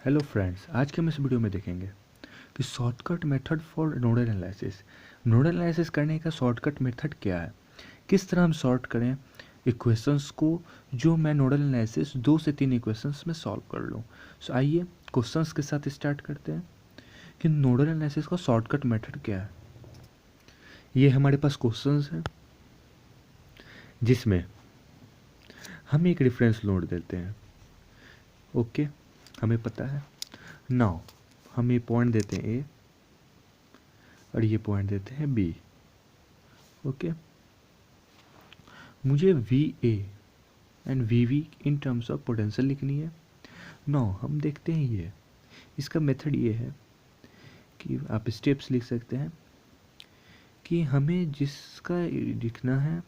Hello friends, आज के हम इस वीडियो में देखेंगे कि shortcut method for nodal analysis. Nodal analysis करने का शॉर्टकट मेथड क्या है, किस तरह हम सॉर्ट करें इक्वेशंस को, जो मैं नोडल एनालिसिस 2 से 3 इक्वेशंस में सॉल्व कर लूँ। सो आइए क्वेश्चंस के साथ स्टार्ट करते हैं कि नोडल एनालिसिस का शॉर्टकट मेथड क्या है। ये हमारे पास क्वेश्चंस हैं जिसमें हम एक रेफरेंस नोड देते हैं। ओके, हमें पता है। नाउ हम ये पॉइंट देते हैं ए और ये पॉइंट देते हैं बी। ओके, मुझे V A and V V in terms of potential लिखनी है। नाउ हम देखते हैं ये इसका मेथड ये है कि आप स्टेप्स लिख सकते हैं कि हमें जिसका लिखना है,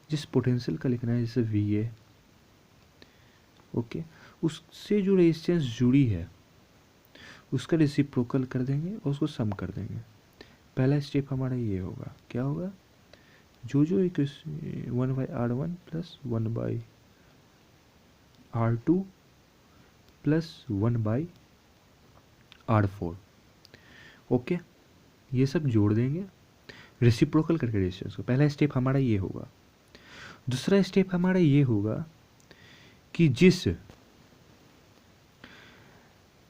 जिस पोटेंशियल का लिखना है, जैसे वी ए, ओके, उससे जो रेजिस्टेंस जुड़ी है उसका रेसिप्रोकल कर देंगे और उसको सम कर देंगे। पहला स्टेप हमारा ये होगा, क्या होगा, जो जो equation 1/r1 plus 1/r2 plus 1/r4, okay, ये सब जोड़ देंगे रेसिप्रोकल करके रेजिस्टेंस को। पहला स्टेप हमारा ये होगा। दूसरा स्टेप हमारा ये होगा कि जिस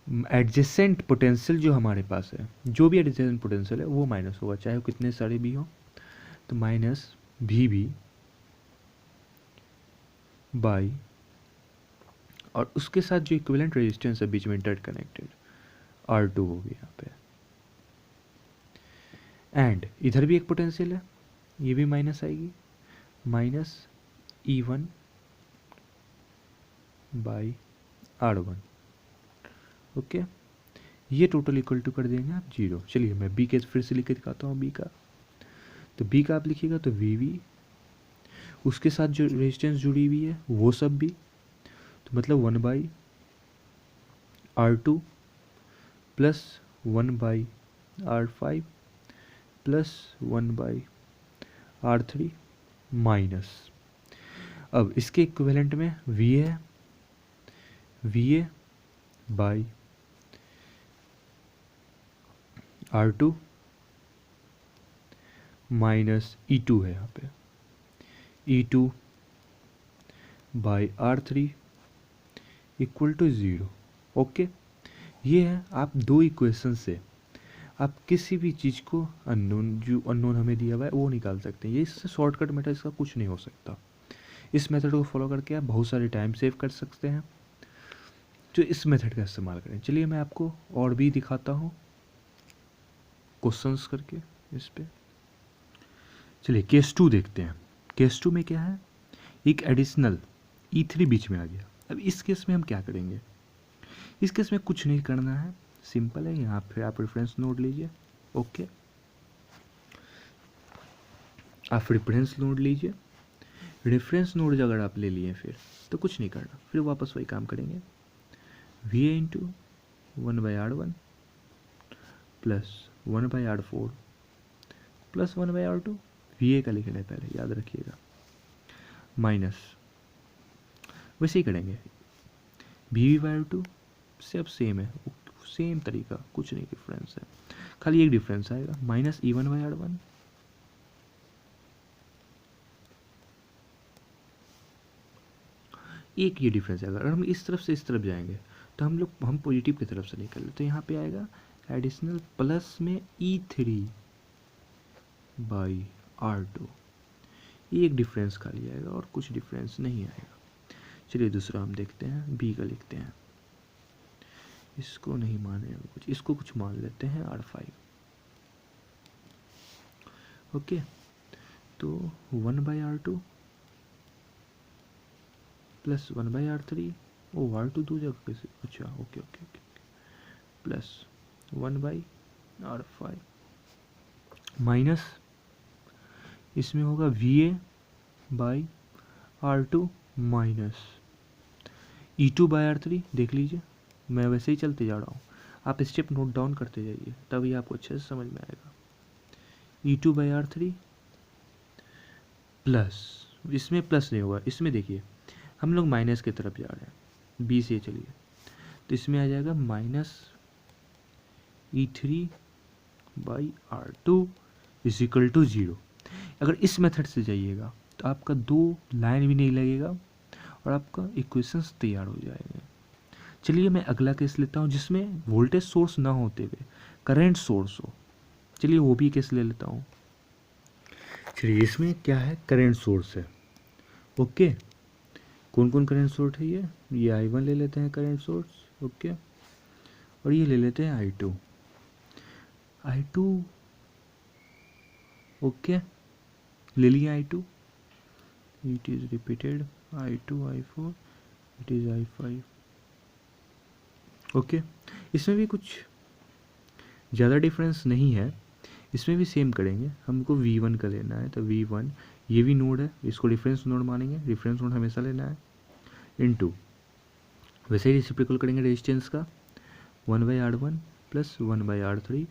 एडजेसेंट पोटेंशियल जो हमारे पास है, जो भी एडजेसेंट पोटेंशियल है वो माइनस होगा, चाहे वो कितने सारे भी हो, तो माइनस वी बी बाई, और उसके साथ जो इक्विवेलेंट रेजिस्टेंस है बीच में इंटरकनेक्टेड R2 होगी यहाँ पे। एंड इधर भी एक पोटेंशियल है, ये भी माइनस आएगी, minus E1 by R1। Okay, ये टोटल इक्वल टू कर देंगे आप 0। चलिए मैं बी के फिर से लिख के दिखाता हूँ बी का। तो बी का आप लिखिएगा तो वी वी, उसके साथ जो रेजिस्टेंस जुड़ी हुई है वो सब भी, तो मतलब 1/R2 plus 1/R5 plus 1/R3 minus, अब इसके इक्विवेलेंट में V A by R2 minus E2 है यहाँ पे, E2 by R3 equal to 0। Okay, ये है, आप दो इक्वेशन से आप किसी भी चीज़ को अननोन, जो अननोन हमें दिया हुआ है वो निकाल सकते हैं। ये इससे शॉर्टकट मेथड इसका कुछ नहीं हो सकता। इस मेथड को फॉलो करके आप बहुत सारे टाइम सेव कर सकते हैं, जो इस मेथड का इस्तेमाल करें। चलिए मैं आपको और भी दिखाता हूँ क्वेश्चंस करके इस पे। चलिए केस 2 देखते हैं। केस 2 में क्या है, एक एडिशनल E3 बीच में आ गया। अब इस केस में हम क्या करेंगे, इस केस में कुछ नहीं करना है, सिंपल है। यहाँ पे आप रेफरेंस नोड लीजिए। ओके, आप रेफरेंस नोड लीजिए। रेफरेंस नोड अगर आप ले लिए फिर तो कुछ नहीं करना, फिर वापस वही काम करेंगे। V A into 1/R1 plus 1/R4 plus 1/R2, V A का लिखना है पहले, याद रखिएगा, माइनस, वैसे ही करेंगे V/R2 से। अब सेम है, सेम तरीका, कुछ नहीं डिफरेंस है, खाली एक डिफरेंस आएगा, माइनस E1/R1 एक ये डिफरेंस आएगा। अगर हम इस तरफ से इस तरफ जाएंगे तो हम पॉजिटिव की तरफ से निकल रहे, तो यहाँ पे आएगा एडिशनल प्लस में E3/R2, ये एक डिफरेंस खाली आएगा और कुछ डिफरेंस नहीं आएगा। चलिए दूसरा हम देखते हैं, बी का लिखते हैं। इसको नहीं माने कुछ, इसको कुछ मान लेते हैं R5। ओके, तो 1/R2 प्लस 1/R3, ओ R2 दो जगह कैसे, अच्छा okay okay okay, plus 1/R5 minus, इसमें होगा VA/R2 माइनस E2/R3। देख लीजिए, मैं वैसे ही चलते जा रहा हूँ, आप स्टेप नोट डाउन करते जाइए, तभी आपको अच्छे से समझ में आएगा। E2/R3 प्लस, इसमें प्लस नहीं होगा, इसमें देखिए हम लोग माइनस की तरफ जा रहे हैं, बी से चलिए, तो इसमें आ जाएगा -E3/R2 इज इक्वल टू 0। अगर इस मेथड से जाइएगा तो आपका 2 लाइन भी नहीं लगेगा और आपका इक्वेशंस तैयार हो जाएंगे। चलिए मैं अगला केस लेता हूँ जिसमें वोल्टेज सोर्स ना होते हुए करंट सोर्स हो। चलिए वो भी केस ले लेता हूँ। चलिए इसमें क्या है, करंट सोर्स है। ओके, कौन कौन करंट सोर्स है ये I1 ले लेते हैं करंट सोर्स। ओके, और ये ले लेते हैं I2। ओके, ले लिया I2, it is repeated I2 I4 it is I5। Okay, इसमें भी कुछ ज़्यादा डिफरेंस नहीं है, इसमें भी सेम करेंगे। हमको V1 का लेना है तो V1 ये भी नोड है, इसको रेफरेंस नोड मानेंगे, रेफरेंस नोड हमेशा लेना है। इनटू वैसे ही रेसिप्रोकल करेंगे रेजिस्टेंस का 1/R1 प्लस 1/R3,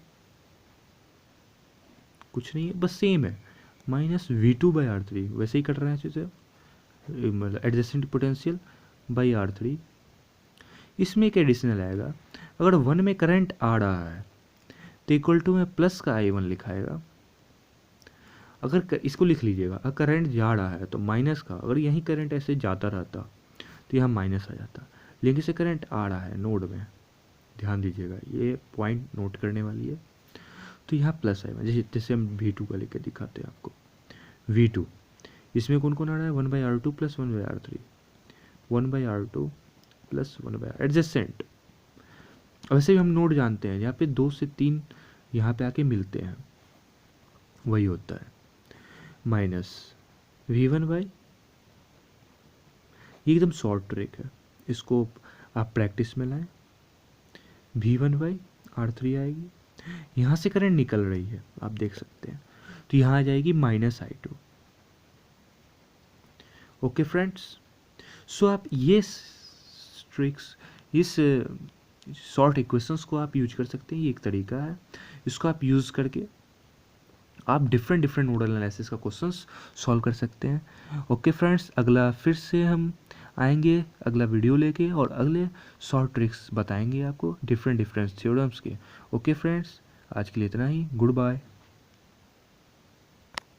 कुछ नहीं है बस सेम है, -V2/R3 वैसे ही कट रहा है अच्छे से, मतलब एडजेसेंट पोटेंशियल बाई R3। इसमें एक एडिशनल आएगा, अगर 1 में करंट आ रहा है तो इक्वल टू में प्लस का I1 लिखाएगा। अगर इसको लिख लीजिएगा, अगर करंट जा रहा है तो माइनस का, अगर यहीं करंट ऐसे जाता रहता तो यहाँ माइनस आ जाता, लेकिन इसे करंट आ रहा है नोड में, ध्यान दीजिएगा ये पॉइंट नोट करने वाली है। तो यहाँ प्लस आएगा, जैसे हम V2 का लेकर दिखाते हैं आपको। V2 इसमें कौन कौन आ रहा है, 1/R2 plus 1/R3, 1/R2 plus 1/R adjacent. वैसे भी हम नोड जानते हैं, यहाँ पे 2 से 3 यहाँ पे आके मिलते हैं, वही होता है माइनस V1 ये एकदम शॉर्ट ट्रिक है, इसको आप प्रैक्टिस में लाएं। V1/R3 आएगी, यहाँ से करंट निकल रही है आप देख सकते हैं, तो यहाँ आ जाएगी -I2। ओके फ्रेंड्स, सो आप ये ट्रिक्स, इस शॉर्ट इक्वेशंस को आप यूज कर सकते हैं, ये एक तरीका है, इसको आप यूज़ करके आप डिफरेंट नोडल एनालिसिस का क्वेश्चंस सॉल्व कर सकते हैं। ओके फ्रेंड्स, अगला फिर से हम आएंगे अगला वीडियो लेके और अगले शॉर्ट ट्रिक्स बताएंगे आपको डिफरेंट थ्योरम्स के। ओके फ्रेंड्स, आज के लिए इतना ही, गुड बाय।